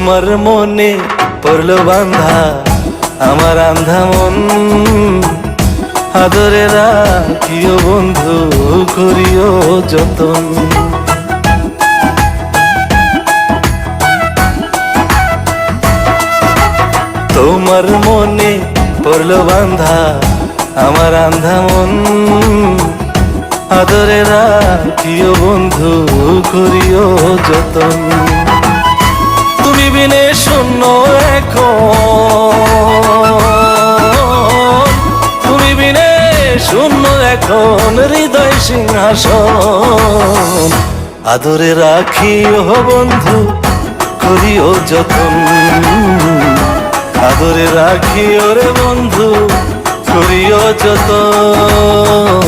তোমার মনে পড়লো বান্ধা আমার আন্ধা মন, আদরে রাখিও বন্ধু করিও যতন। তোমার মনে পড়লো বান্ধা আমার আন্ধা মন, আদরে রাখিও বন্ধু করিও যতন। তুমি বিনে শূন্য এখন, তুমি বিনে শূন্য এখন হৃদয় সিংহাসন, আদরে রাখিও বন্ধু করিও যতন, আদরে রাখিও রে বন্ধু করিও যতন।